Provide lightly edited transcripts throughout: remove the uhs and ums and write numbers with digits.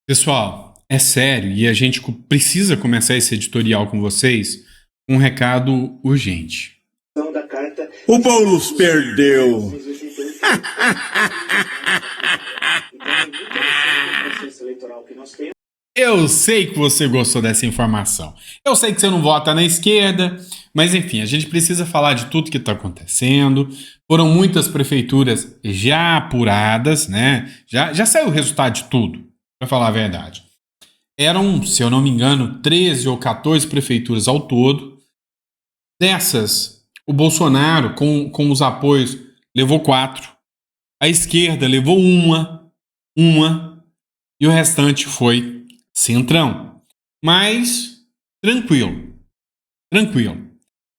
Pessoal, é sério e a gente precisa começar esse editorial com vocês com um recado urgente. O Boulos perdeu. Eu sei que você gostou dessa informação. Eu sei que você não vota na esquerda, mas enfim, a gente precisa falar de tudo que está acontecendo. Foram muitas prefeituras já apuradas, né? Já saiu o resultado de tudo, para falar a verdade. Eram, se eu não me engano, 13 ou 14 prefeituras ao todo. Dessas, o Bolsonaro, com os apoios, levou 4. A esquerda levou uma, e o restante foi centrão. Mas, tranquilo.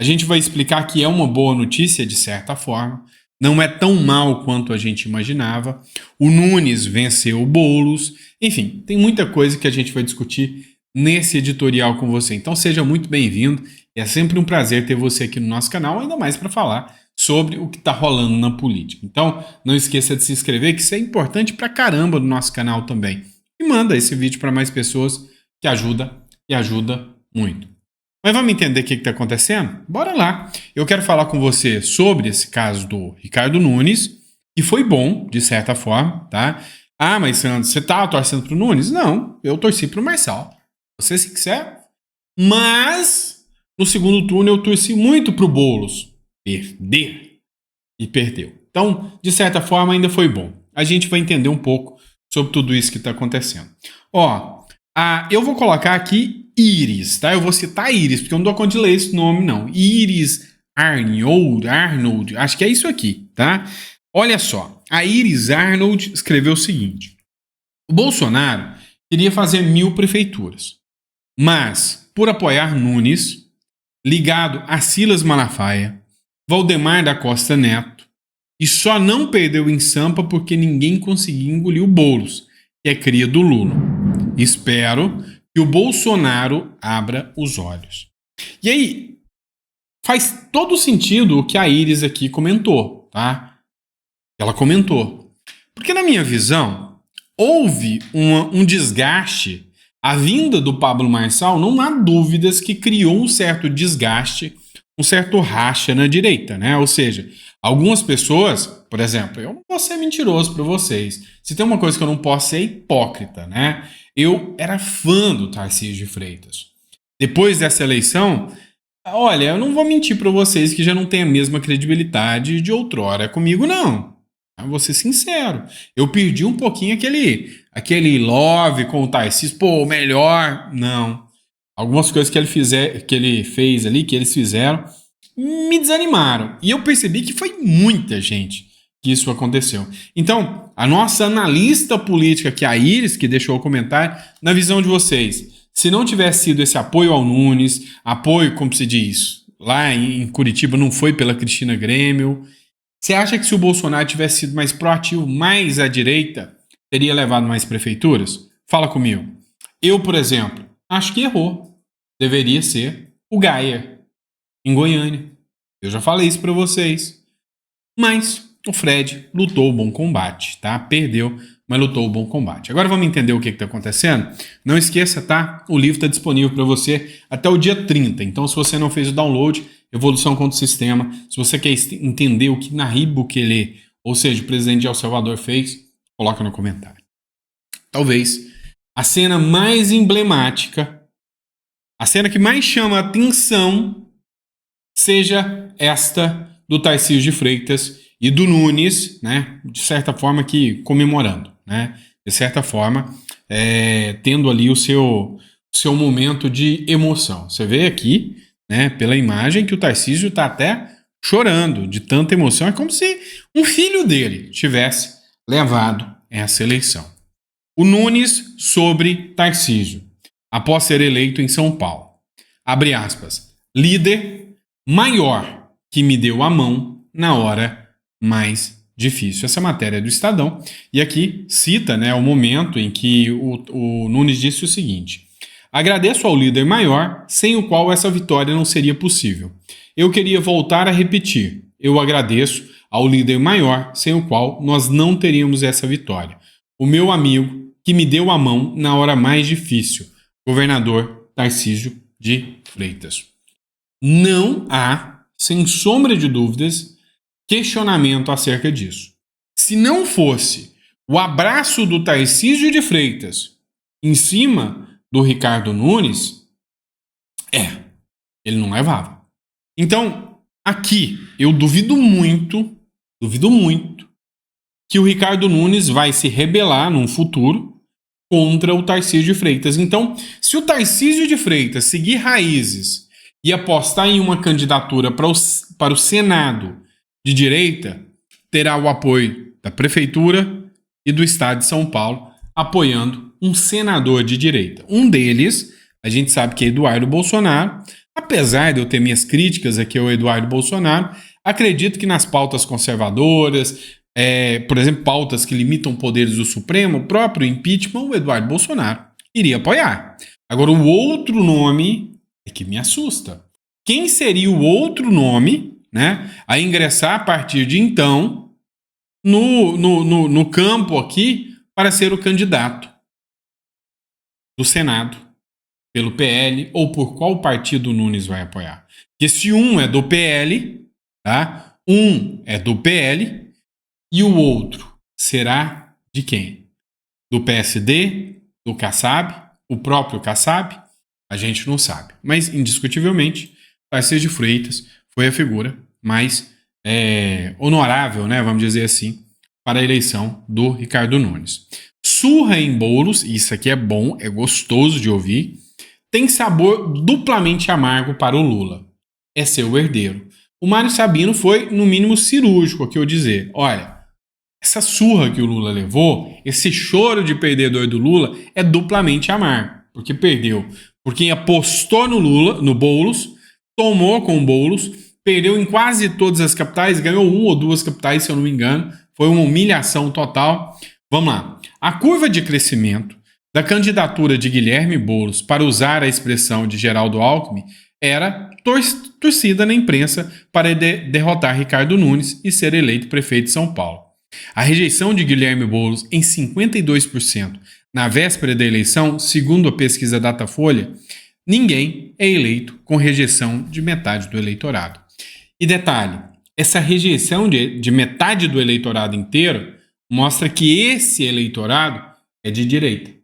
A gente vai explicar que é uma boa notícia, de certa forma. Não é tão mal quanto a gente imaginava. O Nunes venceu o Boulos. Enfim, tem muita coisa que a gente vai discutir nesse editorial com você. Então seja muito bem-vindo. É sempre um prazer ter você aqui no nosso canal, ainda mais para falar sobre o que está rolando na política. Então não esqueça de se inscrever, que isso é importante pra caramba no nosso canal também. E manda esse vídeo para mais pessoas, que ajuda muito. Mas vamos entender o que está acontecendo? Bora lá. Eu quero falar com você sobre esse caso do Ricardo Nunes, que foi bom, de certa forma, tá? Ah, mas Sandro, você tá torcendo pro Nunes? Não, eu torci pro Marçal. Você se quiser. Mas, no segundo turno, eu torci muito pro Boulos perder. E perdeu. Então, de certa forma, ainda foi bom. A gente vai entender um pouco sobre tudo isso que está acontecendo. Ó, eu vou colocar aqui Iris, tá? Eu vou citar Iris, porque eu não dou conta de ler esse nome, não. Iris Arnold, acho que é isso aqui, tá? Olha só, a Iris Arnold escreveu o seguinte: o Bolsonaro queria fazer 1000 prefeituras, mas, por apoiar Nunes, ligado a Silas Malafaia, Valdemar da Costa Neto, e só não perdeu em Sampa porque ninguém conseguiu engolir o Boulos, que é cria do Lula. Espero que o Bolsonaro abra os olhos. E aí, faz todo sentido o que a Iris aqui comentou, tá? Ela comentou. Porque na minha visão, houve um desgaste. A vinda do Pablo Marçal, não há dúvidas que criou um certo desgaste, um certo racha na direita, né? Ou seja, algumas pessoas, por exemplo, eu não posso ser mentiroso para vocês. Se tem uma coisa que eu não posso ser, é hipócrita, né? Eu era fã do Tarcísio de Freitas. Depois dessa eleição, olha, eu não vou mentir para vocês que já não tem a mesma credibilidade de outrora comigo, não. Eu vou ser sincero. Eu perdi um pouquinho aquele love com o Tarcísio. Pô, melhor. Não. Algumas coisas que ele fez ali, que eles fizeram, me desanimaram. E eu percebi que foi muita gente que isso aconteceu. Então, a nossa analista política, que é a Iris, que deixou o comentário, na visão de vocês, se não tivesse sido esse apoio ao Nunes, apoio, como se diz, lá em Curitiba não foi pela Cristina Grêmio, você acha que se o Bolsonaro tivesse sido mais proativo, mais à direita, teria levado mais prefeituras? Fala comigo. Eu, por exemplo, acho que errou. Deveria ser o Gaia, em Goiânia. Eu já falei isso para vocês. Mas o Fred lutou o bom combate, tá? Perdeu, mas lutou o bom combate. Agora vamos entender o que está acontecendo? Não esqueça, tá? O livro está disponível para você até o dia 30. Então, se você não fez o download, Evolução contra o Sistema, se você quer entender o que Nayib Bukele, ou seja, o presidente de El Salvador, fez, coloca no comentário. Talvez a cena mais emblemática, a cena que mais chama a atenção, seja esta do Tarcísio de Freitas e do Nunes, né, de certa forma que comemorando, né, de certa forma tendo ali o seu momento de emoção. Você vê aqui, né, pela imagem, que o Tarcísio está até chorando de tanta emoção. É como se um filho dele tivesse levado essa eleição. O Nunes sobre Tarcísio, após ser eleito em São Paulo. Abre aspas. Líder maior que me deu a mão na hora mais difícil. Essa matéria é do Estadão. E aqui cita, né, o momento em que o Nunes disse o seguinte: agradeço ao líder maior, sem o qual essa vitória não seria possível. Eu queria voltar a repetir. Eu agradeço ao líder maior, sem o qual nós não teríamos essa vitória. O meu amigo, que me deu a mão na hora mais difícil, governador Tarcísio de Freitas. Não há, sem sombra de dúvidas, questionamento acerca disso. Se não fosse o abraço do Tarcísio de Freitas em cima do Ricardo Nunes, ele não levava. Então, aqui, eu duvido muito que o Ricardo Nunes vai se rebelar num futuro contra o Tarcísio de Freitas. Então, se o Tarcísio de Freitas seguir raízes e apostar em uma candidatura para o Senado de direita, terá o apoio da Prefeitura e do Estado de São Paulo, apoiando um senador de direita. Um deles, a gente sabe que é Eduardo Bolsonaro. Apesar de eu ter minhas críticas aqui ao Eduardo Bolsonaro, acredito que nas pautas conservadoras, por exemplo, pautas que limitam poderes do Supremo, o próprio impeachment, o Eduardo Bolsonaro iria apoiar. Agora, o outro nome é que me assusta. Quem seria o outro nome, né, a ingressar a partir de então no campo aqui para ser o candidato do Senado pelo PL ou por qual partido o Nunes vai apoiar? Porque se um é do PL, tá? Um é do PL e o outro será de quem? Do PSD? Do Kassab? O próprio Kassab? A gente não sabe. Mas, indiscutivelmente, Tarcísio de Freitas foi a figura mais honorável, né, vamos dizer assim, para a eleição do Ricardo Nunes. Surra em bolos, isso aqui é bom, é gostoso de ouvir, tem sabor duplamente amargo para o Lula. É seu herdeiro. O Mário Sabino foi, no mínimo, cirúrgico aqui eu dizer. Olha, essa surra que o Lula levou, esse choro de perdedor do Lula é duplamente amargo. Porque perdeu por quem apostou no Lula, no Boulos, tomou com o Boulos, perdeu em quase todas as capitais, ganhou 1 ou 2 capitais, se eu não me engano. Foi uma humilhação total. Vamos lá. A curva de crescimento da candidatura de Guilherme Boulos, para usar a expressão de Geraldo Alckmin, era torcida na imprensa para derrotar Ricardo Nunes e ser eleito prefeito de São Paulo. A rejeição de Guilherme Boulos em 52% na véspera da eleição, segundo a pesquisa Datafolha, ninguém é eleito com rejeição de metade do eleitorado. E detalhe, essa rejeição de metade do eleitorado inteiro mostra que esse eleitorado é de direita.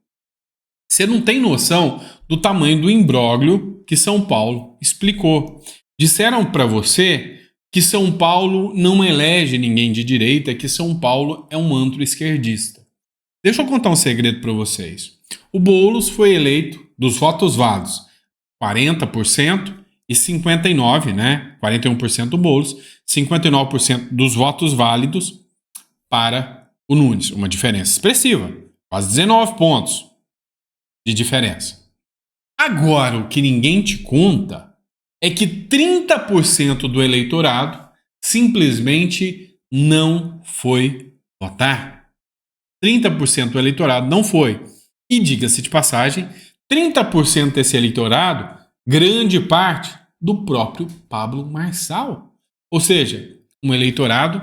Você não tem noção do tamanho do imbróglio que São Paulo explicou. Disseram para você que São Paulo não elege ninguém de direita, que São Paulo é um antro esquerdista. Deixa eu contar um segredo para vocês. O Boulos foi eleito dos votos válidos, 40% e 59%, né? 41% do Boulos, 59% dos votos válidos para o Nunes. Uma diferença expressiva, quase 19 pontos de diferença. Agora, o que ninguém te conta é que 30% do eleitorado simplesmente não foi votar. 30% do eleitorado não foi. E diga-se de passagem, 30% desse eleitorado, grande parte do próprio Pablo Marçal. Ou seja, um eleitorado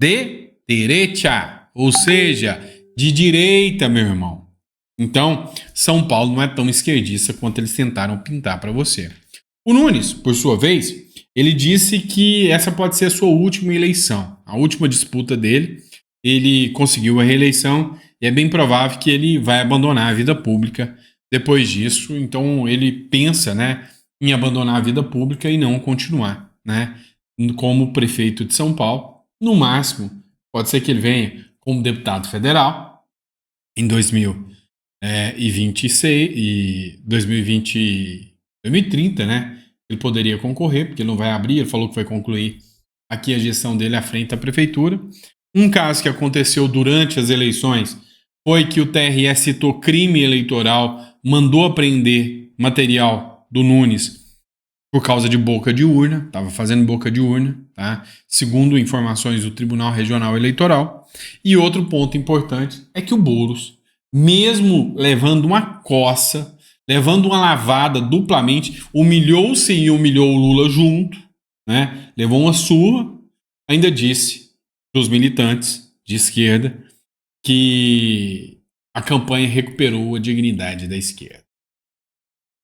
de direita, ou seja, de direita, meu irmão. Então, São Paulo não é tão esquerdista quanto eles tentaram pintar para você. O Nunes, por sua vez, ele disse que essa pode ser a sua última eleição, a última disputa dele. Ele conseguiu a reeleição e é bem provável que ele vai abandonar a vida pública depois disso. Então, ele pensa, né, em abandonar a vida pública e não continuar, né, como prefeito de São Paulo. No máximo, pode ser que ele venha como deputado federal em 2026 e 2030, né? Ele poderia concorrer, porque ele não vai abrir, ele falou que vai concluir aqui a gestão dele à frente da prefeitura. Um caso que aconteceu durante as eleições foi que o TRE citou crime eleitoral, mandou apreender material do Nunes por causa de boca de urna, estava fazendo boca de urna, tá? Segundo informações do Tribunal Regional Eleitoral. E outro ponto importante é que o Boulos, mesmo levando uma coça, levando uma lavada duplamente, humilhou-se e humilhou o Lula junto, né? Levou uma surra, ainda disse para os militantes de esquerda que a campanha recuperou a dignidade da esquerda.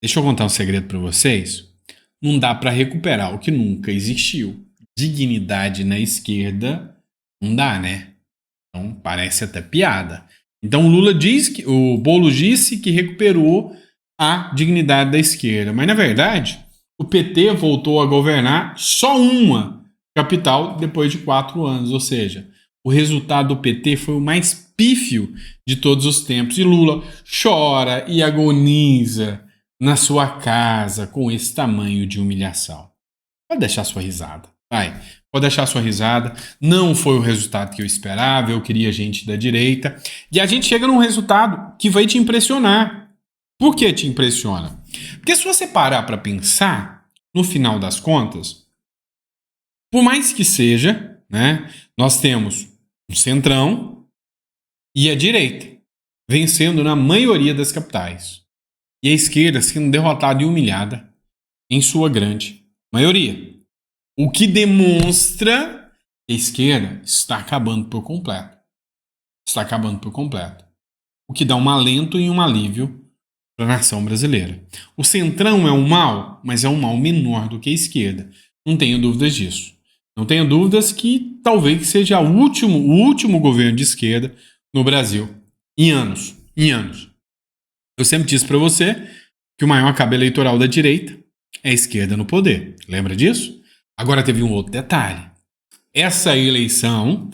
Deixa eu contar um segredo para vocês. Não dá para recuperar o que nunca existiu. Dignidade na esquerda não dá, né? Então parece até piada. Então o Boulos disse que recuperou a dignidade da esquerda. Mas na verdade, o PT voltou a governar só uma capital depois de 4 anos. Ou seja, o resultado do PT foi o mais pífio de todos os tempos. E Lula chora e agoniza na sua casa com esse tamanho de humilhação. Pode deixar sua risada. Vai, pode deixar sua risada. Não foi o resultado que eu esperava. Eu queria gente da direita. E a gente chega num resultado que vai te impressionar. Por que te impressiona? Porque se você parar para pensar, no final das contas, por mais que seja, né, nós temos um centrão e a direita vencendo na maioria das capitais. E a esquerda sendo derrotada e humilhada em sua grande maioria. O que demonstra que a esquerda está acabando por completo. Está acabando por completo. O que dá um alento e um alívio para a nação brasileira. O centrão é um mal, mas é um mal menor do que a esquerda. Não tenho dúvidas disso. Não tenho dúvidas que talvez seja o último governo de esquerda no Brasil. Em anos. Em anos. Eu sempre disse para você que o maior cabo eleitoral da direita é a esquerda no poder. Lembra disso? Agora teve um outro detalhe. Essa eleição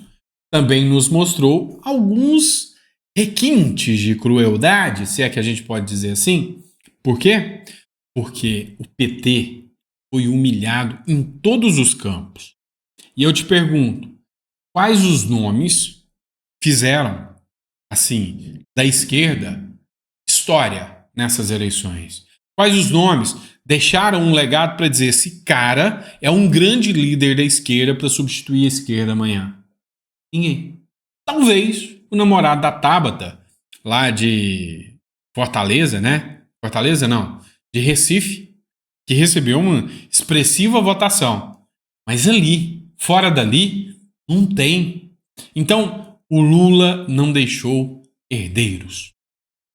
também nos mostrou alguns requintes de crueldade, se é que a gente pode dizer assim. Por quê? Porque o PT foi humilhado em todos os campos. E eu te pergunto, quais os nomes fizeram, assim, da esquerda história nessas eleições? Quais os nomes deixaram um legado para dizer esse cara é um grande líder da esquerda para substituir a esquerda amanhã? Ninguém. Talvez o namorado da Tabata, lá de Fortaleza, né? Fortaleza não, de Recife, que recebeu uma expressiva votação. Mas ali, fora dali, não tem. Então, o Lula não deixou herdeiros.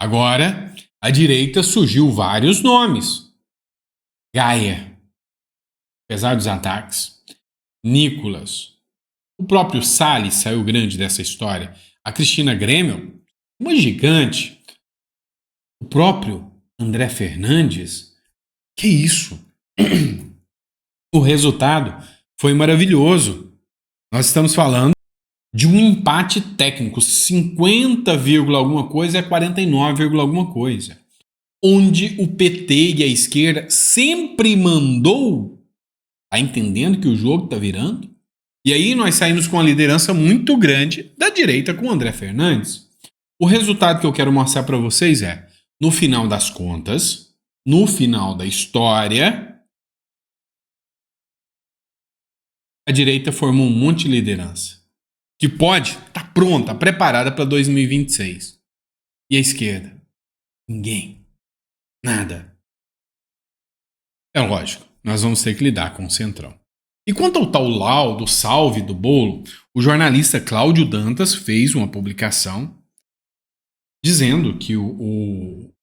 Agora, à direita surgiu vários nomes. Gaia, apesar dos ataques. Nicolas. O próprio Salles saiu grande dessa história. A Cristina Grêmio, uma gigante. O próprio André Fernandes. Que isso? O resultado foi maravilhoso. Nós estamos falando de um empate técnico, 50, alguma coisa a 49, alguma coisa. Onde o PT e a esquerda sempre mandou. Tá entendendo que o jogo tá virando? E aí nós saímos com uma liderança muito grande da direita com o André Fernandes. O resultado que eu quero mostrar para vocês é, no final das contas, no final da história, a direita formou um monte de liderança que pode estar pronta, preparada para 2026. E a esquerda? Ninguém. Nada. É lógico, nós vamos ter que lidar com o centrão. E quanto ao tal laudo, salve do bolo, o jornalista Cláudio Dantas fez uma publicação dizendo que o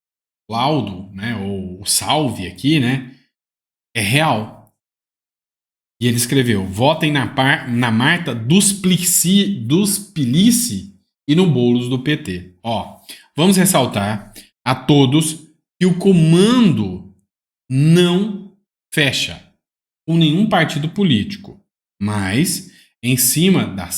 laudo, né, ou o salve aqui, né, é real. E ele escreveu: votem na Marta dos Pilice e no Boulos do PT. Ó, vamos ressaltar a todos que o comando não fecha com nenhum partido político, mas em cima da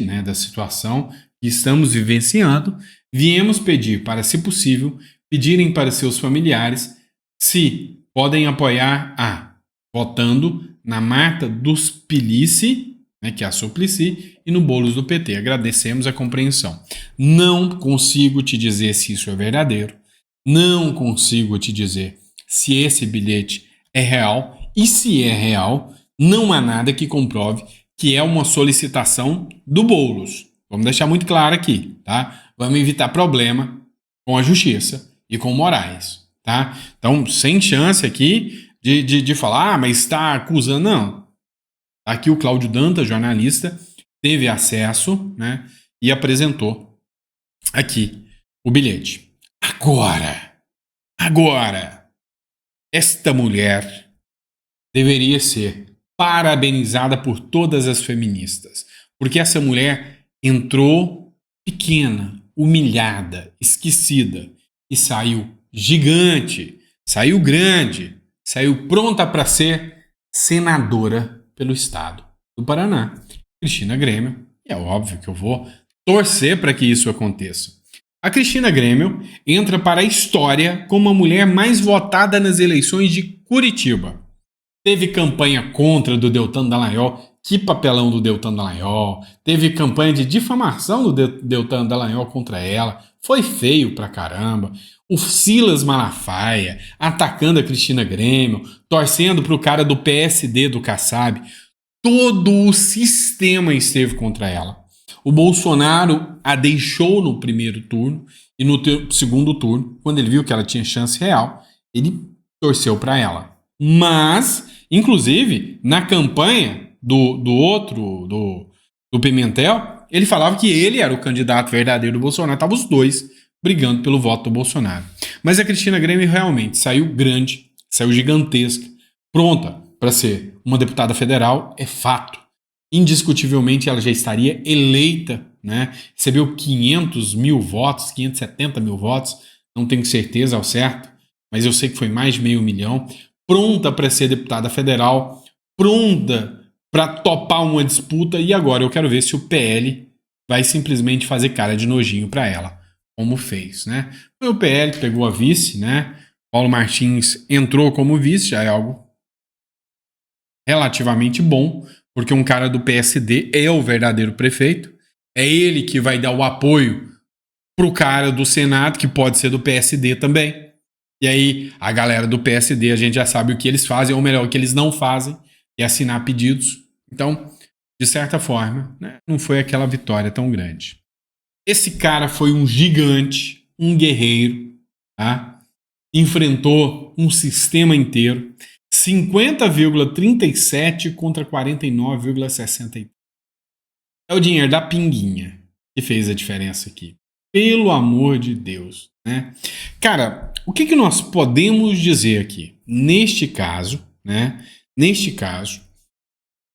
né, da situação que estamos vivenciando, viemos pedir para, se possível, pedirem para seus familiares se podem apoiar votando na Marta dos Pilice, né, que é a Suplicy, e no Boulos do PT. Agradecemos a compreensão. Não consigo te dizer se isso é verdadeiro, não consigo te dizer se esse bilhete é real, e se é real, não há nada que comprove que é uma solicitação do Boulos. Vamos deixar muito claro aqui, tá? Vamos evitar problema com a justiça e com Moraes, tá? Então, sem chance aqui de falar, mas está acusando, não. Aqui o Cláudio Dantas, jornalista, teve acesso, né, e apresentou aqui o bilhete. Agora, esta mulher deveria ser parabenizada por todas as feministas, porque essa mulher entrou pequena, humilhada, esquecida e saiu gigante, saiu grande, saiu pronta para ser senadora pelo estado do Paraná. Cristina Grêmio, e é óbvio que eu vou torcer para que isso aconteça. A Cristina Grêmio entra para a história como a mulher mais votada nas eleições de Curitiba. Teve campanha contra do Deltan Dallagnol, que papelão do Deltan Dallagnol. Teve campanha de difamação do Deltan Dallagnol contra ela. Foi feio pra caramba. O Silas Malafaia atacando a Cristina Grêmio, torcendo pro cara do PSD do Kassab. Todo o sistema esteve contra ela. O Bolsonaro a deixou no primeiro turno e no segundo turno, quando ele viu que ela tinha chance real, ele torceu para ela. Mas, inclusive, na campanha do Pimentel, ele falava que ele era o candidato verdadeiro do Bolsonaro. Estavam os dois brigando pelo voto do Bolsonaro. Mas a Cristina Grêmio realmente saiu grande, saiu gigantesca, pronta para ser uma deputada federal, é fato. Indiscutivelmente ela já estaria eleita, né? Recebeu 500 mil votos, 570 mil votos, não tenho certeza ao certo, mas eu sei que foi mais de 500 mil, pronta para ser deputada federal, pronta para topar uma disputa, e agora eu quero ver se o PL vai simplesmente fazer cara de nojinho para ela, como fez, né? O PL pegou a vice, né? Paulo Martins entrou como vice, já é algo relativamente bom, porque um cara do PSD é o verdadeiro prefeito, é ele que vai dar o apoio pro cara do Senado, que pode ser do PSD também. E aí, a galera do PSD, a gente já sabe o que eles fazem, ou melhor, o que eles não fazem, é assinar pedidos. Então, de certa forma, né, não foi aquela vitória tão grande. Esse cara foi um gigante, um guerreiro, tá? Enfrentou um sistema inteiro, 50,37 contra 49,63. É o dinheiro da pinguinha que fez a diferença aqui. Pelo amor de Deus, né? Cara, o que nós podemos dizer aqui? Neste caso, né? Neste caso,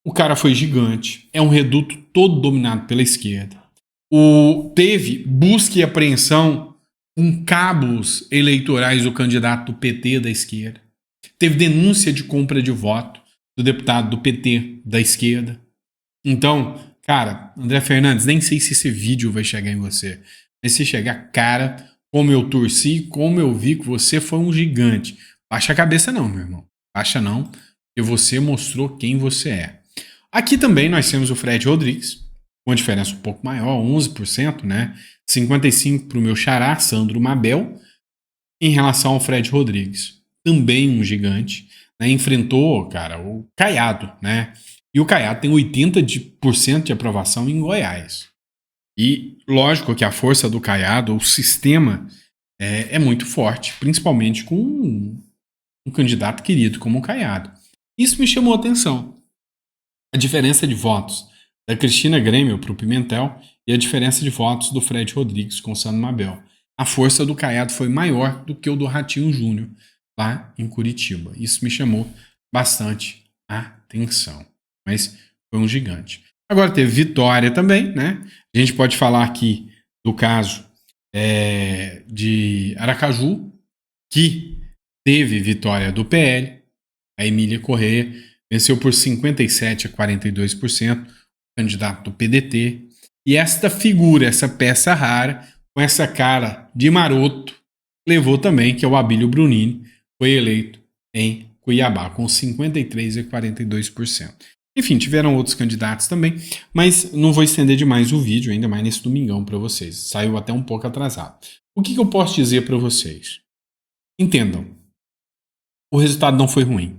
o cara foi gigante, é um reduto todo dominado pela esquerda. Teve busca e apreensão com cabos eleitorais do candidato do PT da esquerda. Teve denúncia de compra de voto do deputado do PT da esquerda. Então, cara, André Fernandes, nem sei se esse vídeo vai chegar em você. Mas se chegar, cara, como eu torci, como eu vi que você foi um gigante. Baixa a cabeça não, meu irmão. Baixa não, porque você mostrou quem você é. Aqui também nós temos o Fred Rodrigues, com uma diferença um pouco maior, 11%, né? 55% para o meu xará, Sandro Mabel, em relação ao Fred Rodrigues. Também um gigante, né? Enfrentou, cara, o Caiado, né? E o Caiado tem 80% de aprovação em Goiás. E lógico que a força do Caiado, o sistema, é muito forte, principalmente com um candidato querido como o Caiado. Isso me chamou a atenção. A diferença de votos da Cristina Grêmio para o Pimentel e a diferença de votos do Fred Rodrigues com o Sandro Mabel. A força do Caiado foi maior do que o do Ratinho Júnior lá em Curitiba. Isso me chamou bastante a atenção. Mas foi um gigante. Agora teve vitória também, né? A gente pode falar aqui do caso de Aracaju, que teve vitória do PL. A Emília Corrêa venceu por 57% a 42%, o candidato do PDT. E esta figura, essa peça rara, com essa cara de maroto, levou também, que é o Abílio Brunini, foi eleito em Cuiabá, com 53% a 42%. Enfim, tiveram outros candidatos também, mas não vou estender demais o vídeo, ainda mais nesse domingão para vocês. Saiu até um pouco atrasado. O que eu posso dizer para vocês? Entendam, o resultado não foi ruim.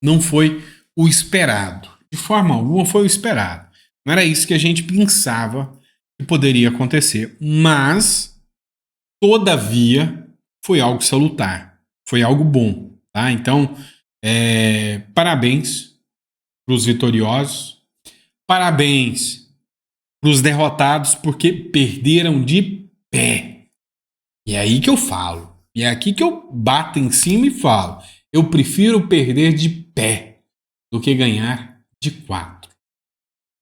Não foi o esperado. De forma alguma foi o esperado. Não era isso que a gente pensava que poderia acontecer. Mas, todavia, foi algo salutar. Foi algo bom. Tá? Então, parabéns para os vitoriosos. Parabéns para os derrotados, porque perderam de pé. E é aí que eu falo. E é aqui que eu bato em cima e falo. Eu prefiro perder de pé do que ganhar de 4.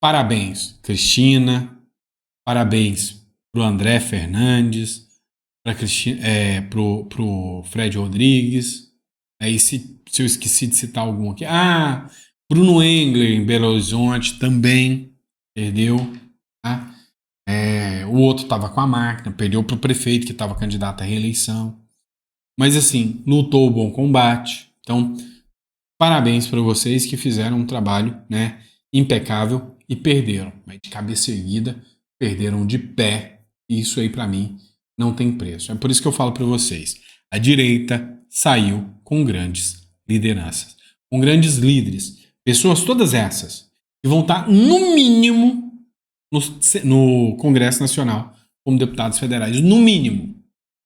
Parabéns, Cristina. Parabéns pro André Fernandes. Pro Fred Rodrigues. Aí se eu esqueci de citar algum aqui. Bruno Engler em Belo Horizonte também perdeu. Tá? O outro estava com a máquina, perdeu para o prefeito que estava candidato à reeleição. Mas assim, lutou o bom combate. Então, parabéns para vocês que fizeram um trabalho, né, impecável e perderam. Mas de cabeça erguida, perderam de pé. E isso aí para mim não tem preço. É por isso que eu falo para vocês. A direita saiu com grandes lideranças, com grandes líderes. Pessoas todas essas que vão estar, no mínimo, no Congresso Nacional como deputados federais, no mínimo,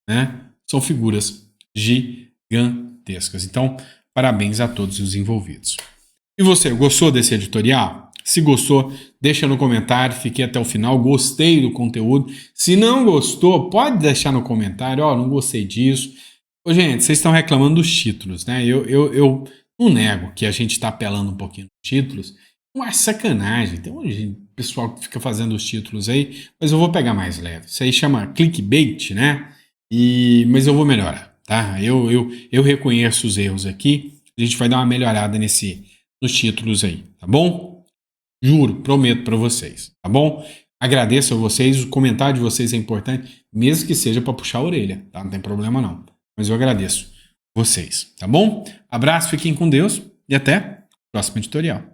né? São figuras gigantescas. Então, parabéns a todos os envolvidos. E você, gostou desse editorial? Se gostou, deixa no comentário, fiquei até o final, gostei do conteúdo. Se não gostou, pode deixar no comentário, não gostei disso. Gente, vocês estão reclamando dos títulos, né? Eu não nego que a gente está apelando um pouquinho nos títulos. Não é sacanagem. Tem um pessoal que fica fazendo os títulos aí, mas eu vou pegar mais leve. Isso aí chama clickbait, né? Mas eu vou melhorar, tá? Eu reconheço os erros aqui. A gente vai dar uma melhorada nos títulos aí, tá bom? Juro, prometo para vocês, tá bom? Agradeço a vocês, o comentário de vocês é importante, mesmo que seja para puxar a orelha, tá? Não tem problema não. Mas eu agradeço vocês, tá bom? Abraço, fiquem com Deus e até o próximo editorial.